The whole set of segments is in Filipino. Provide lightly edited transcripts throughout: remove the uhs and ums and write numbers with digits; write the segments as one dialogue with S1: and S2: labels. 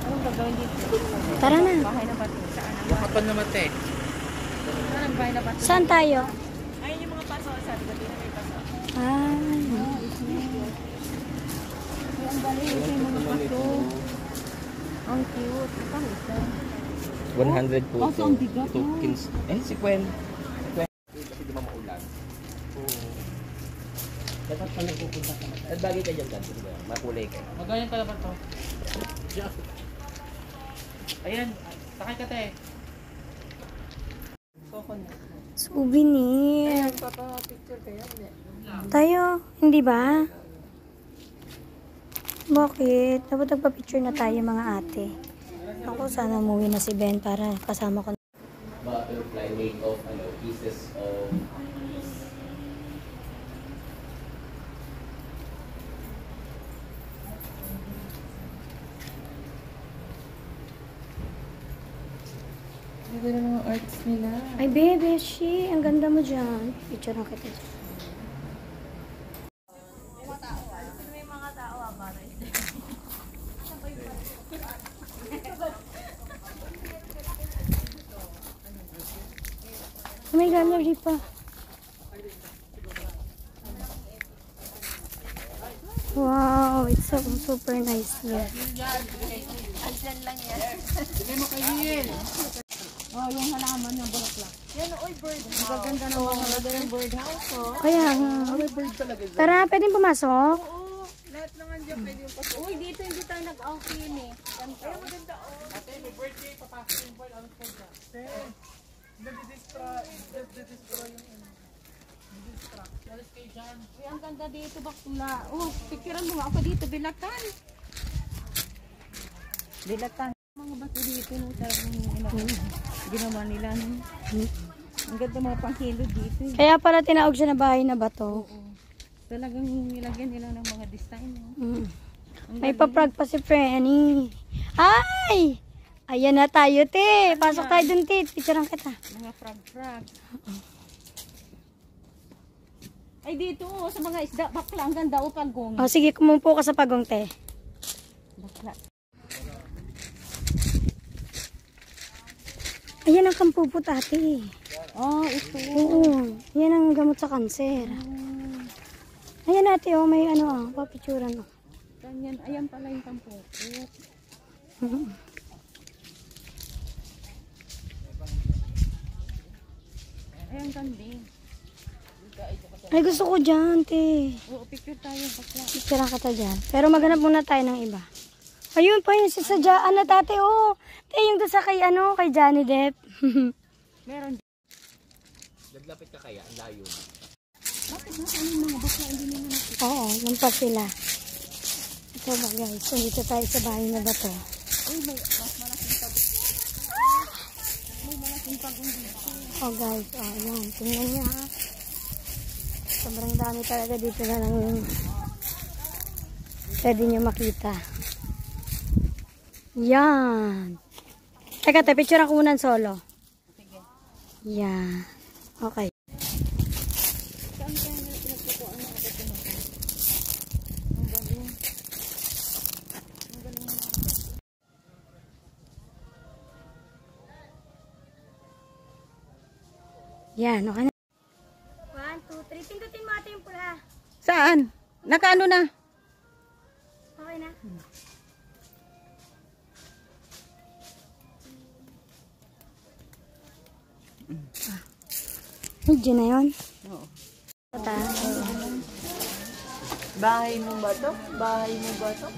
S1: Anong gagawin dito?
S2: Tara na.
S1: Bahay na bato. Saan ang
S3: Wakapan na mate.
S1: Saan ang bahay na bato?
S2: Saan tayo?
S1: Ayun yung mga paso. Sabi ko, dito may paso.
S2: Ah.
S1: Ang galing. Ito yung mga paso. Ang cute. Ito ito.
S3: 100 po
S1: Oh,
S3: ito.
S1: ang bigat,
S3: Ito,
S1: oh.
S3: 15. Si Gwen. Kasi di ba maulan? Oo. Dapat pa nagpupunta ka na. At bagay ka dyan, Dad. Makulay ka.
S4: Magaling pala ba ito? Ayan, takay ka te.
S2: Souvenir.
S1: Papa-picture kayo.
S2: Tayo, hindi ba? Bakit? Dapat nagpa-picture na tayo mga ate. Ako sana umuwi na si Ben para kasama ko.
S3: Butterfly made of pieces of
S1: Ito na mga arts nila.
S2: Ay, bebe, she. Ang ganda mo dyan. Picture na kita dyan. May gallery pa. Wow, it's so super nice here.
S1: Andyan lang yan.
S4: Sige mo kainin.
S1: Oh, yung halaman ng bulaklak. Yan, oy, bird house. Ang gaganda ng mga bird house, oh.
S2: Kaya nga.
S3: bird talaga.
S2: Tara, pwedeng pumasok?
S1: Oo, lahat ng andyan pwede yung pasok. Uy, dito hindi tayo nag-outfin eh. Ay, maganda, oh.
S4: Ate, may birthday, papasok yung bird. Ano po dyan? Nadi-distract yung nadi-distract. Yalis kayo dyan.
S1: Uy, ang ganda dito, bakula. Oh, picturean mo nga ako dito, bilatan. Bilatan. Mga bato dito, no, talagang ginawa nila, no. Ang ganda mga panghilod dito. Eh.
S2: Kaya pala tinawag siya na bahay na bato.
S1: Oo. Talagang nilagyan nila ng mga design, no.
S2: May paprag pa si Frenny. Ay! Ayan na tayo, te. Pasok tayo dun, te. Picturean kita.
S1: Mga frag-frag. Ay, dito, oh, sa mga isda, bakla, ang ganda, o pagong.
S2: O, sige, kumumpo ka sa pagong, te.
S1: Bakla.
S2: Ayan ang kampupo, ate.
S1: Oh, ito.
S2: Oo. Yan ang gamot sa kanser. Ayan, ate, oh. May ano, papicturean, oh.
S1: Ganyan, ayan pala yung kampo. Ayan, kanding.
S2: Ay, gusto ko dyan, te.
S1: Oo, picture tayo, bakla.
S2: Picturean kita dyan. Pero maghanap muna tayo ng iba. Ayun pa yung sasadyaan na, tate, oh. Te, yung doon sa kay, ano, kay Johnny Depp.
S1: Meron.
S3: Naglapit ka kaya, ang layo.
S1: Bakit nasa yung mga bakla, hindi nila nakita?
S2: Oo, yun pa sila. Ito ba, guys? So, dito tayo sa bahay na bato.
S1: Uy, may mas malaking pagong. May malaking pagong dito.
S2: Oh, guys. Oh, yan. Tingnan niya, ha. Sobrang dami talaga dito na lang yung pwede nyo makita. Yan. Teka, te, picture ako muna solo.
S1: Sige.
S2: Yan. Okay.
S1: Saan kaya nila pinagpupuan ng agad yung mga? Ang galing. Ang galing ng mga.
S2: Yan, okay na. 1, 2, 3. Pindutin mo ate yung pula.
S1: Saan? Nakaano na?
S2: Okay na. Medyo na yun.
S1: Oo.
S2: Tata.
S1: Bahay mo ba to? Bahay mo ba to?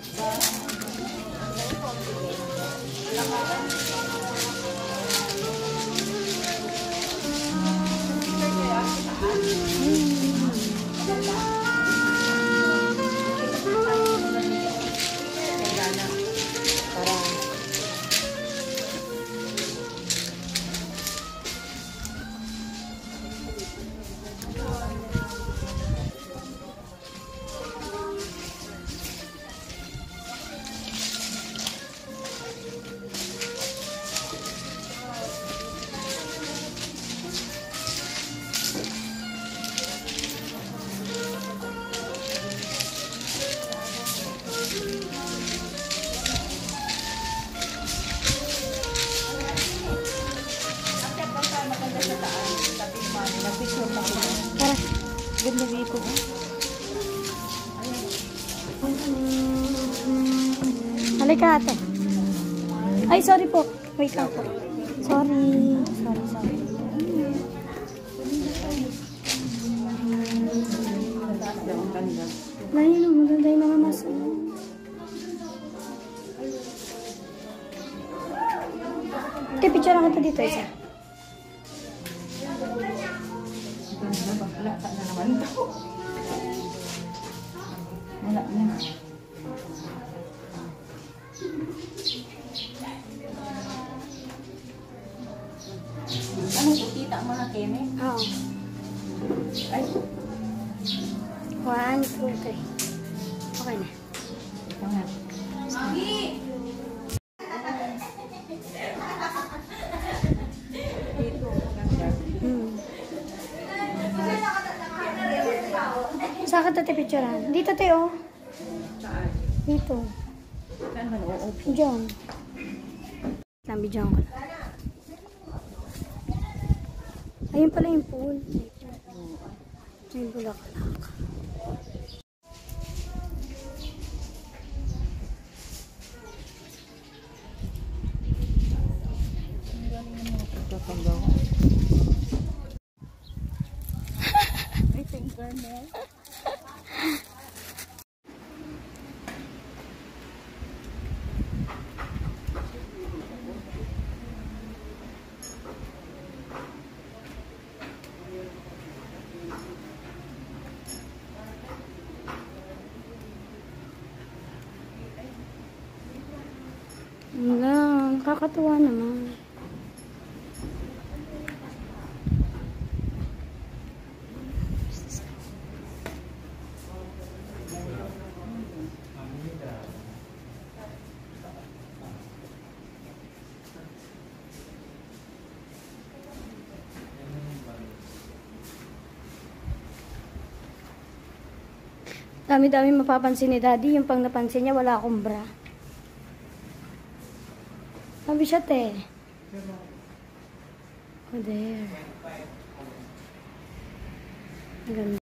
S2: Halika ate. Ay, sorry po. Wait lang po. Sorry. Sorry. Ayun, maganda yung mga maso. Ate, picture lang kita dito isa.
S1: Wala na. Ano po, kita mo na, Keme?
S2: Oo.
S1: Ay,
S2: 1, 2, 3. Okay na.
S1: ito nga. Dito, maganda.
S2: Saan ka tate picturean? Dito tayo. Dito.
S1: Saan man, oo.
S2: Diyan. Nabidyan ko na. Ayun pala yung pool. May bulaklak.
S1: Ay, fingernail.
S2: Wala, kakatuwa naman. Dami-dami mapapansin ni Daddy. Yung pang napansin niya, wala akong bra. Sabi siya, te. Oh, there. Ang ganda.